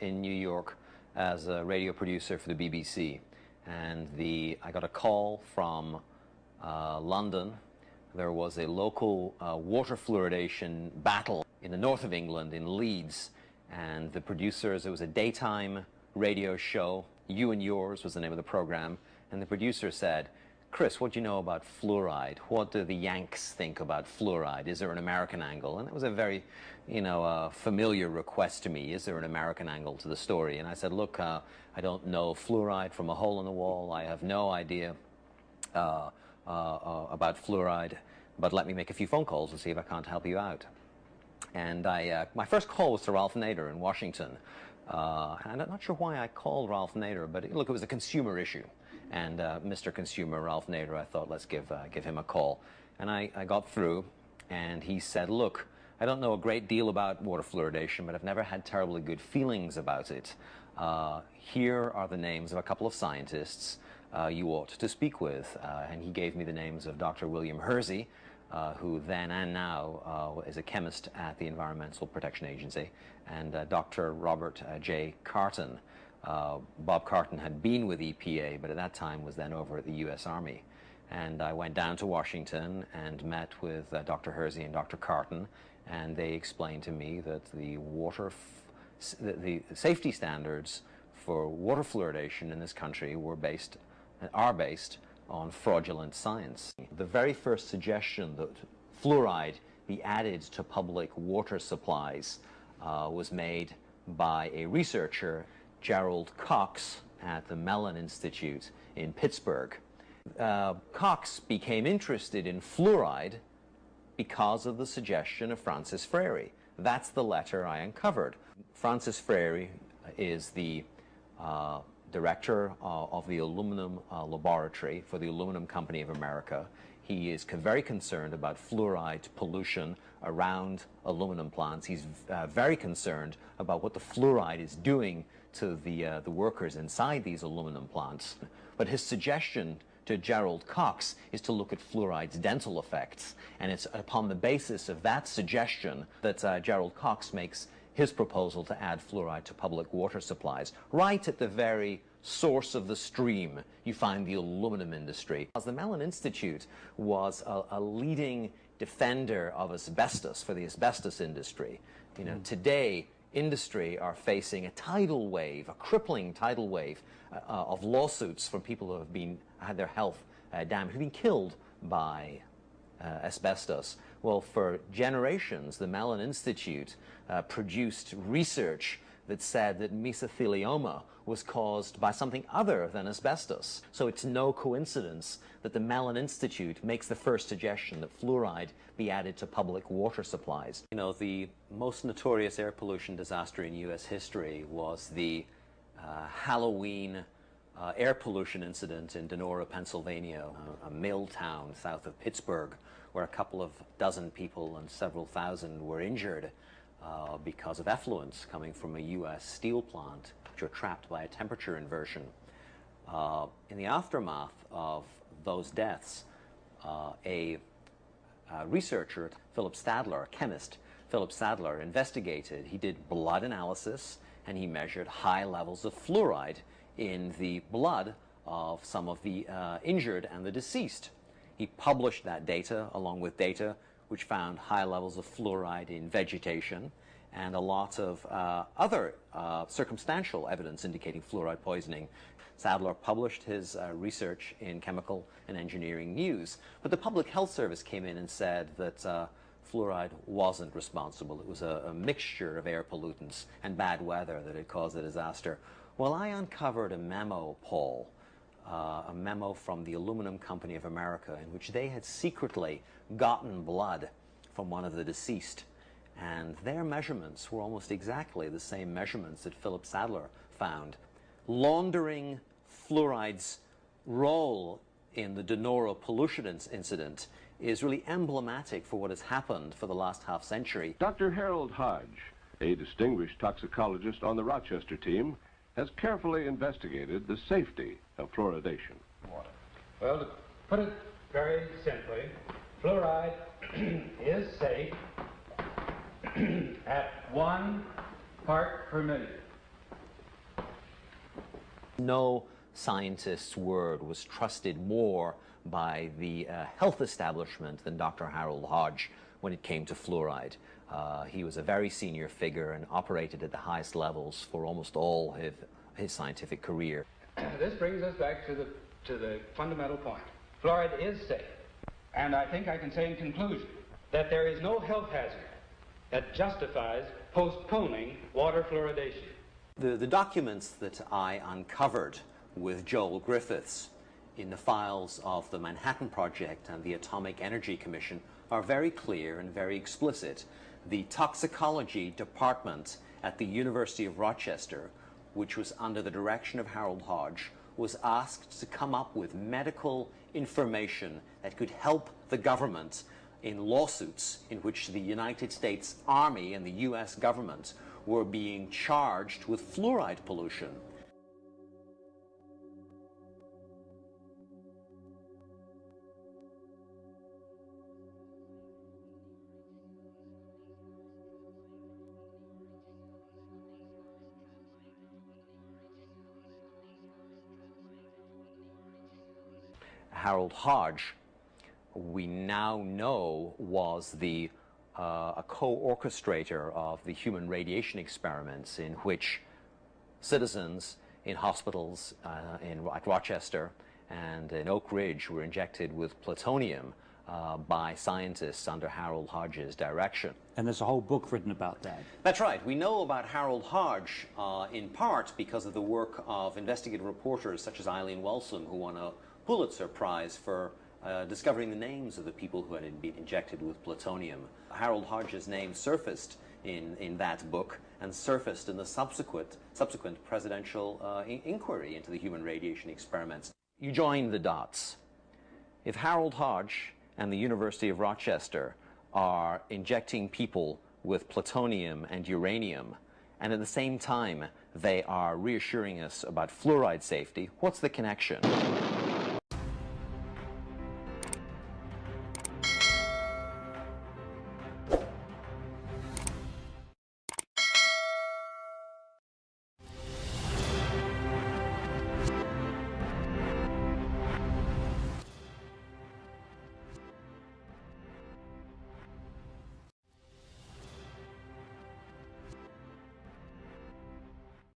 in New York as a radio producer for the BBC, and I got a call from London. There was a local water fluoridation battle in the north of England, in Leeds, and the producers, it was a daytime radio show, You and Yours was the name of the program, and the producer said, "Chris, what do you know about fluoride? What do the Yanks think about fluoride? Is there an American angle?" And it was a very, familiar request to me. Is there an American angle to the story? And I said, look, I don't know fluoride from a hole in the wall. I have no idea about fluoride, but let me make a few phone calls and see if I can't help you out. And my first call was to Ralph Nader in Washington. And I'm not sure why I called Ralph Nader, but look, it was a consumer issue. And Mr. Consumer, Ralph Nader, I thought, let's give him a call. And I got through, and he said, look, I don't know a great deal about water fluoridation, but I've never had terribly good feelings about it. Here are the names of a couple of scientists you ought to speak with. And he gave me the names of Dr. William Hersey, who then and now is a chemist at the Environmental Protection Agency, and Dr. Robert J. Carton. Bob Carton had been with EPA, but at that time was then over at the U.S. Army. And I went down to Washington and met with Dr. Hersey and Dr. Carton, and they explained to me that the safety standards for water fluoridation in this country are based on fraudulent science. The very first suggestion that fluoride be added to public water supplies was made by a researcher, Gerald Cox, at the Mellon Institute in Pittsburgh. Cox became interested in fluoride because of the suggestion of Francis Frary. That's the letter I uncovered. Francis Frary is the director of the aluminum laboratory for the Aluminum Company of America. He is very concerned about fluoride pollution around aluminum plants. He's very concerned about what the fluoride is doing to the workers inside these aluminum plants. But his suggestion to Gerald Cox is to look at fluoride's dental effects. And it's upon the basis of that suggestion that Gerald Cox makes his proposal to add fluoride to public water supplies. Right at the very source of the stream, you find the aluminum industry. The Mellon Institute was a leading defender of asbestos for the asbestos industry. Today, industry are facing a tidal wave, a crippling tidal wave of lawsuits from people who have had their health damaged, who've been killed by asbestos. Well, for generations, the Mellon Institute produced research that said that mesothelioma was caused by something other than asbestos. So it's no coincidence that the Mellon Institute makes the first suggestion that fluoride be added to public water supplies. The most notorious air pollution disaster in U.S. history was the Halloween air pollution incident in Donora, Pennsylvania, a mill town south of Pittsburgh, where a couple of dozen people and several thousand were injured because of effluents coming from a U.S. steel plant, which were trapped by a temperature inversion. In the aftermath of those deaths, a researcher, Philip Stadler, a chemist, Philip Stadler, investigated. He did blood analysis, and he measured high levels of fluoride in the blood of some of the injured and the deceased. He published that data along with data which found high levels of fluoride in vegetation and a lot of other circumstantial evidence indicating fluoride poisoning. Sadler published his research in Chemical and Engineering News, but the Public Health Service came in and said that fluoride wasn't responsible. It was a mixture of air pollutants and bad weather that had caused the disaster. Well, I uncovered a memo, Paul, a memo from the Aluminum Company of America in which they had secretly gotten blood from one of the deceased, and their measurements were almost exactly the same measurements that Philip Sadler found. Laundering fluoride's role in the Donora pollution incident is really emblematic for what has happened for the last half century. Dr. Harold Hodge, a distinguished toxicologist on the Rochester team, has carefully investigated the safety of fluoridation. Well, to put it very simply, fluoride is safe at 1 part per million. No scientist's word was trusted more by the health establishment than Dr. Harold Hodge when it came to fluoride. He was a very senior figure and operated at the highest levels for almost all his scientific career. This brings us back to the fundamental point. Fluoride is safe, and I think I can say in conclusion that there is no health hazard that justifies postponing water fluoridation. The documents that I uncovered with Joel Griffiths in the files of the Manhattan Project and the Atomic Energy Commission are very clear and very explicit. The toxicology department at the University of Rochester, which was under the direction of Harold Hodge, was asked to come up with medical information that could help the government in lawsuits in which the United States Army and the U.S. government were being charged with fluoride pollution. Harold Hodge, we now know, was a co-orchestrator of the human radiation experiments in which citizens in hospitals at Rochester and in Oak Ridge were injected with plutonium by scientists under Harold Hodge's direction. And there's a whole book written about that. That's right. We know about Harold Hodge in part because of the work of investigative reporters such as Eileen Walsum, who won a Pulitzer Prize for discovering the names of the people who had been injected with plutonium. Harold Hodge's name surfaced in that book and surfaced in the subsequent presidential inquiry into the human radiation experiments. You join the dots. If Harold Hodge and the University of Rochester are injecting people with plutonium and uranium, and at the same time they are reassuring us about fluoride safety, what's the connection?